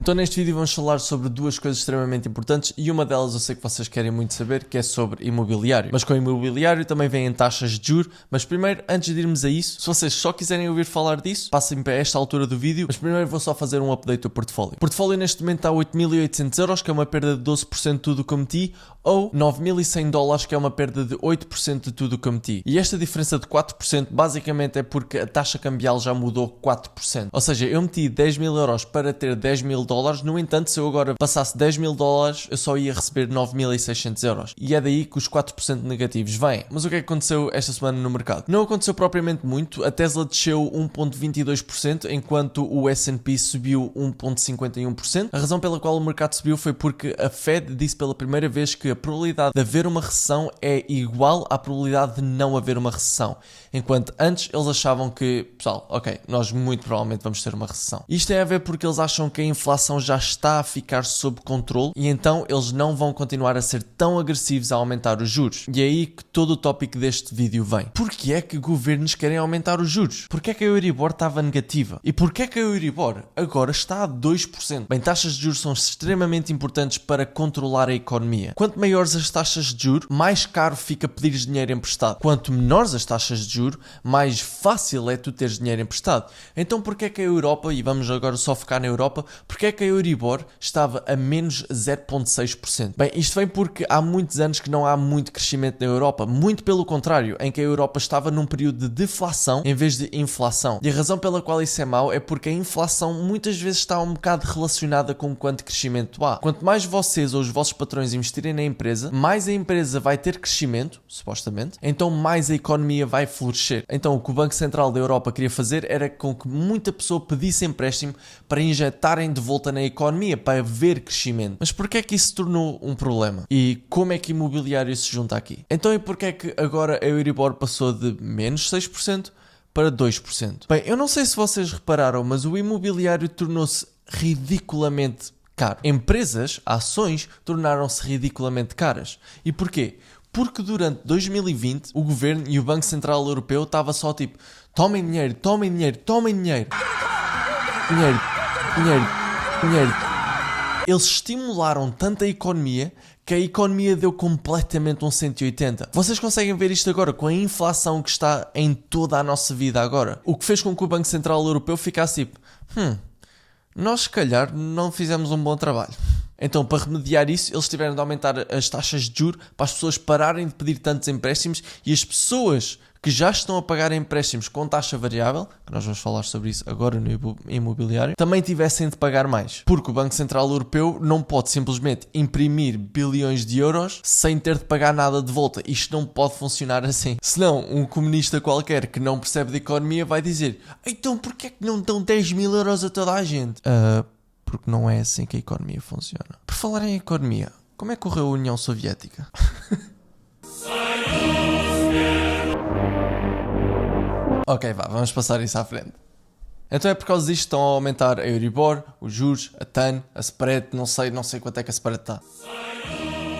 Então neste vídeo vamos falar sobre duas coisas extremamente importantes e uma delas eu sei que vocês querem muito saber, que é sobre imobiliário. Mas com imobiliário também vêm taxas de juros, mas primeiro, antes de irmos a isso, se vocês só quiserem ouvir falar disso, passem para esta altura do vídeo, mas primeiro vou só fazer um update do portfólio. O portfólio neste momento está a 8.800€, que é uma perda de 12% de tudo o que eu meti, ou 9.100 dólares, que é uma perda de 8% de tudo o que eu meti. E esta diferença de 4% basicamente é porque a taxa cambial já mudou 4%. Ou seja, eu meti 10.000€ para ter 10.000 dólares, no entanto, se eu agora passasse 10.000 dólares, eu só ia receber 9.600€. E é daí que os 4% negativos vêm. Mas o que é que aconteceu esta semana no mercado? Não aconteceu propriamente muito. A Tesla desceu 1.22%, enquanto o S&P subiu 1.51%. A razão pela qual o mercado subiu foi porque a Fed disse pela primeira vez que a probabilidade de haver uma recessão é igual à probabilidade de não haver uma recessão. Enquanto antes eles achavam que, pessoal, ok, nós muito provavelmente vamos ter uma recessão. Isto tem a ver porque eles acham que a inflação já está a ficar sob controle e então eles não vão continuar a ser tão agressivos a aumentar os juros. E é aí que todo o tópico deste vídeo vem. Porquê é que governos querem aumentar os juros? Porquê é que a Euribor estava negativa? E porquê é que a Euribor agora está a 2%? Bem, taxas de juros são extremamente importantes para controlar a economia. Quanto maiores as taxas de juros, mais caro fica pedir dinheiro emprestado. Quanto menores as taxas de juros, mais fácil é tu teres dinheiro emprestado. Então porquê é que a Europa, e vamos agora só focar na Europa, porquê é que a Euribor estava a menos 0.6%? Bem, isto vem porque há muitos anos que não há muito crescimento na Europa, muito pelo contrário, em que a Europa estava num período de deflação em vez de inflação. E a razão pela qual isso é mau é porque a inflação muitas vezes está um bocado relacionada com quanto crescimento há. Quanto mais vocês ou os vossos patrões investirem na empresa, mais a empresa vai ter crescimento, supostamente, então mais a economia vai florescer. Então o que o Banco Central da Europa queria fazer era com que muita pessoa pedisse empréstimo para injetarem de volta na economia, para haver crescimento. Mas porquê é que isso se tornou um problema? E como é que imobiliário se junta aqui? Então e porquê é que agora a Euribor passou de menos 6% para 2%? Bem, eu não sei se vocês repararam, mas o imobiliário tornou-se ridiculamente caro. Empresas, ações, tornaram-se ridiculamente caras. E porquê? Porque durante 2020 o governo e o Banco Central Europeu estava só tipo: tomem dinheiro, tomem dinheiro, tomem dinheiro. Dinheiro, dinheiro, dinheiro. Eles estimularam tanto a economia que a economia deu completamente um 180. Vocês conseguem ver isto agora com a inflação que está em toda a nossa vida agora. O que fez com que o Banco Central Europeu ficasse tipo: nós se calhar não fizemos um bom trabalho. Então, para remediar isso, eles tiveram de aumentar as taxas de juros para as pessoas pararem de pedir tantos empréstimos e as pessoas que já estão a pagar empréstimos com taxa variável, que nós vamos falar sobre isso agora no imobiliário, também tivessem de pagar mais. Porque o Banco Central Europeu não pode simplesmente imprimir bilhões de euros sem ter de pagar nada de volta. Isto não pode funcionar assim. Senão, um comunista qualquer que não percebe de economia vai dizer: então porquê é que não dão 10.000 euros a toda a gente? Porque não é assim que a economia funciona. Por falar em economia, como é que correu a União Soviética? Ok, vamos passar isso à frente. Então é por causa disto que estão a aumentar a Euribor, os juros, a TAN, a spread, não sei quanto é que a spread está.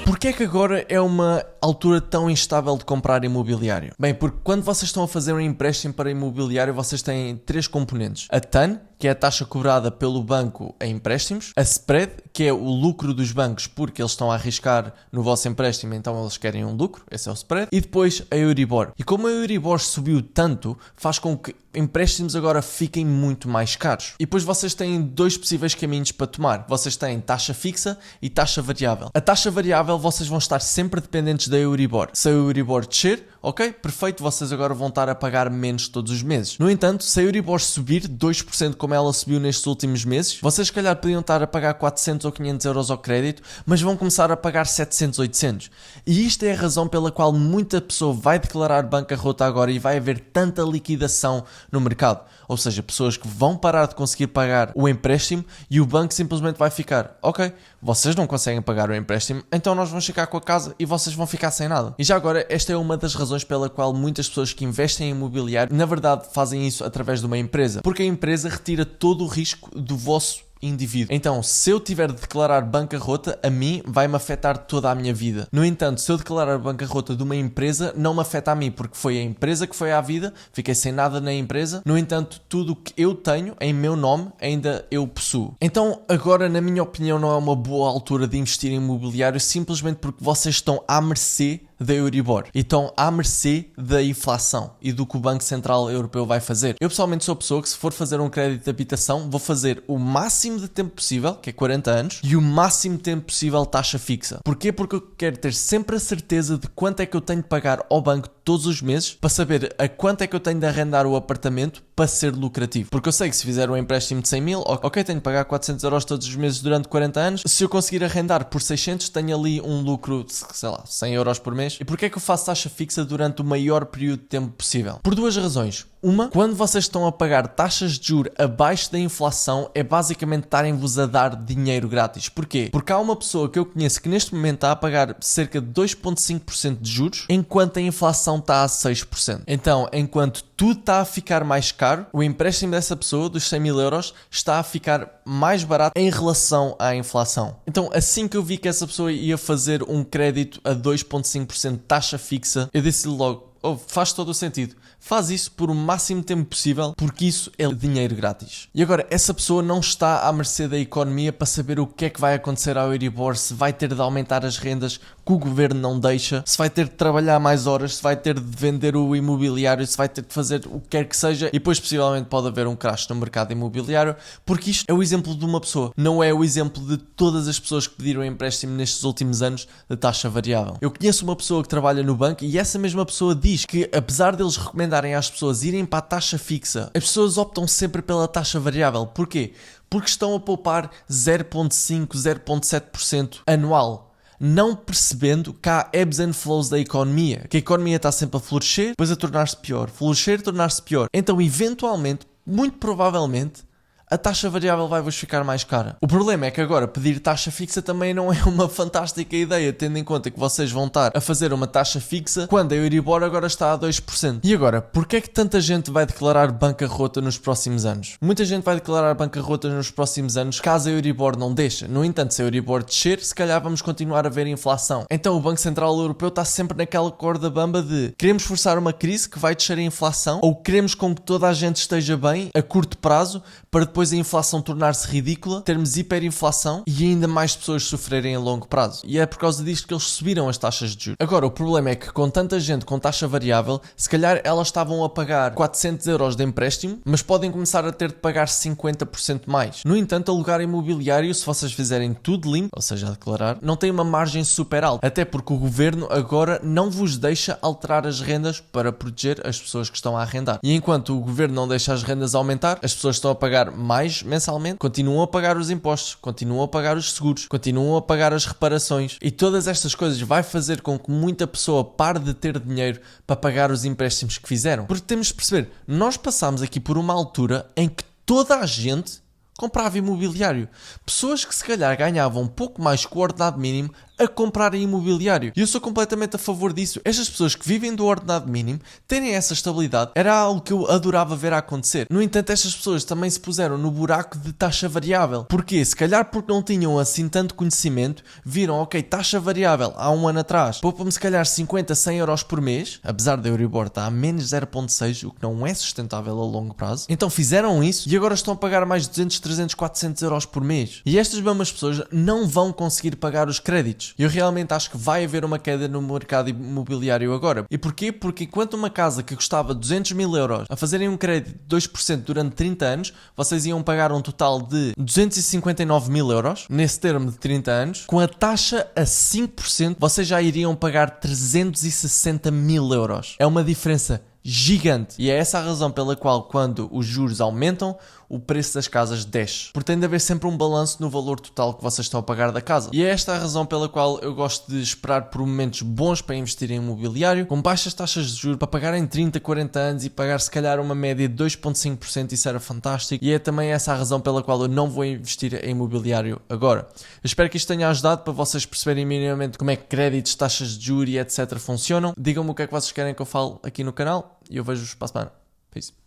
Porquê é que agora é uma altura tão instável de comprar imobiliário? Bem, porque quando vocês estão a fazer um empréstimo para imobiliário, vocês têm três componentes. A TAN, que é a taxa cobrada pelo banco em empréstimos. A spread, que é o lucro dos bancos, porque eles estão a arriscar no vosso empréstimo, então eles querem um lucro. Esse é o spread. E depois a Euribor. E como a Euribor subiu tanto, faz com que empréstimos agora fiquem muito mais caros. E depois vocês têm dois possíveis caminhos para tomar. Vocês têm taxa fixa e taxa variável. A taxa variável, vocês vão estar sempre dependentes da Euribor. Se a Euribor descer, ok, perfeito, vocês agora vão estar a pagar menos todos os meses. No entanto, se a Euribor subir 2% como ela subiu nestes últimos meses, vocês se calhar podiam estar a pagar 400 ou 500 euros ao crédito, mas vão começar a pagar 700, 800. E isto é a razão pela qual muita pessoa vai declarar bancarrota agora e vai haver tanta liquidação no mercado. Ou seja, pessoas que vão parar de conseguir pagar o empréstimo e o banco simplesmente vai ficar: ok, vocês não conseguem pagar o empréstimo, então nós vamos ficar com a casa e vocês vão ficar sem nada. E já agora, esta é uma das razões pela qual muitas pessoas que investem em imobiliário, na verdade, fazem isso através de uma empresa. Porque a empresa retira todo o risco do vosso indivíduo. Então, se eu tiver de declarar bancarrota, a mim vai-me afetar toda a minha vida. No entanto, se eu declarar bancarrota de uma empresa, não me afeta a mim, porque foi a empresa que foi à vida, fiquei sem nada na empresa. No entanto, tudo o que eu tenho em meu nome, ainda eu possuo. Então, agora, na minha opinião, não é uma boa altura de investir em imobiliário, simplesmente porque vocês estão à mercê da Euribor e estão à mercê da inflação e do que o Banco Central Europeu vai fazer. Eu pessoalmente sou a pessoa que, se for fazer um crédito de habitação, vou fazer o máximo de tempo possível, que é 40 anos, e o máximo de tempo possível taxa fixa. Porquê? Porque eu quero ter sempre a certeza de quanto é que eu tenho de pagar ao banco todos os meses, para saber a quanto é que eu tenho de arrendar o apartamento para ser lucrativo. Porque eu sei que se fizer um empréstimo de 100 mil, ok, tenho de pagar 400 euros todos os meses durante 40 anos. Se eu conseguir arrendar por 600, tenho ali um lucro de, sei lá, 100 euros por mês. E porquê é que eu faço taxa fixa durante o maior período de tempo possível? Por duas razões. Uma, quando vocês estão a pagar taxas de juros abaixo da inflação, é basicamente estarem-vos a dar dinheiro grátis. Porquê? Porque há uma pessoa que eu conheço que neste momento está a pagar cerca de 2,5% de juros, enquanto a inflação está a 6%. Então, enquanto tudo está a ficar mais caro, o empréstimo dessa pessoa, dos 100 mil euros, está a ficar mais barato em relação à inflação. Então, assim que eu vi que essa pessoa ia fazer um crédito a 2,5% de taxa fixa, eu disse-lhe logo, faz todo o sentido. Faz isso por o máximo tempo possível, porque isso é dinheiro grátis. E agora, essa pessoa não está à mercê da economia para saber o que é que vai acontecer ao Euribor, se vai ter de aumentar as rendas que o governo não deixa, se vai ter de trabalhar mais horas, se vai ter de vender o imobiliário, se vai ter de fazer o que quer que seja, e depois possivelmente pode haver um crash no mercado imobiliário, porque isto é o exemplo de uma pessoa, não é o exemplo de todas as pessoas que pediram empréstimo nestes últimos anos de taxa variável. Eu conheço uma pessoa que trabalha no banco e essa mesma pessoa diz que, apesar deles recomendarem às pessoas irem para a taxa fixa, as pessoas optam sempre pela taxa variável. Porquê? Porque estão a poupar 0,5%, 0,7% anual, não percebendo que há ebbs and flows da economia, que a economia está sempre a florescer, depois a tornar-se pior, florescer, tornar-se pior. Então, eventualmente, muito provavelmente, a taxa variável vai-vos ficar mais cara. O problema é que agora pedir taxa fixa também não é uma fantástica ideia, tendo em conta que vocês vão estar a fazer uma taxa fixa quando a Euribor agora está a 2%. E agora, porquê é que tanta gente vai declarar bancarrota nos próximos anos? Muita gente vai declarar bancarrota nos próximos anos caso a Euribor não deixe. No entanto, se a Euribor descer, se calhar vamos continuar a ver inflação. Então o Banco Central Europeu está sempre naquela corda bamba de queremos forçar uma crise que vai descer a inflação, ou queremos com que toda a gente esteja bem a curto prazo para depois a inflação tornar-se ridícula, termos hiperinflação e ainda mais pessoas sofrerem a longo prazo. E é por causa disto que eles subiram as taxas de juros. Agora, o problema é que com tanta gente com taxa variável, se calhar elas estavam a pagar 400 euros de empréstimo, mas podem começar a ter de pagar 50% mais. No entanto, alugar imobiliário, se vocês fizerem tudo limpo, ou seja, a declarar, não tem uma margem super alta. Até porque o governo agora não vos deixa alterar as rendas para proteger as pessoas que estão a arrendar. E enquanto o governo não deixa as rendas aumentar, as pessoas estão a pagar mais mensalmente, continuam a pagar os impostos, continuam a pagar os seguros, continuam a pagar as reparações, e todas estas coisas vai fazer com que muita pessoa pare de ter dinheiro para pagar os empréstimos que fizeram. Porque temos de perceber, nós passamos aqui por uma altura em que toda a gente comprava imobiliário. Pessoas que se calhar ganhavam um pouco mais que o ordenado mínimo a comprar imobiliário. E eu sou completamente a favor disso. Estas pessoas que vivem do ordenado mínimo, terem essa estabilidade, era algo que eu adorava ver a acontecer. No entanto, estas pessoas também se puseram no buraco de taxa variável. Porquê? Se calhar porque não tinham assim tanto conhecimento, viram, ok, taxa variável há um ano atrás, poupa-me se calhar 50, 100 euros por mês, apesar da Euribor estar a menos 0,6, o que não é sustentável a longo prazo. Então fizeram isso e agora estão a pagar mais 200, 300, 400 euros por mês. E estas mesmas pessoas não vão conseguir pagar os créditos. Eu realmente acho que vai haver uma queda no mercado imobiliário agora. E porquê? Porque enquanto uma casa que custava 200 mil euros a fazerem um crédito de 2% durante 30 anos, vocês iam pagar um total de 259 mil euros, nesse termo de 30 anos, com a taxa a 5%, vocês já iriam pagar 360 mil euros. É uma diferença gigante. E é essa a razão pela qual, quando os juros aumentam, o preço das casas desce. Porque tem de haver sempre um balanço no valor total que vocês estão a pagar da casa. E é esta a razão pela qual eu gosto de esperar por momentos bons para investir em imobiliário, com baixas taxas de juros, para pagar em 30, 40 anos e pagar se calhar uma média de 2,5%, isso era fantástico. E é também essa a razão pela qual eu não vou investir em imobiliário agora. Eu espero que isto tenha ajudado para vocês perceberem minimamente como é que créditos, taxas de juros e etc. funcionam. Digam-me o que é que vocês querem que eu fale aqui no canal e eu vejo-vos para a semana. Peace.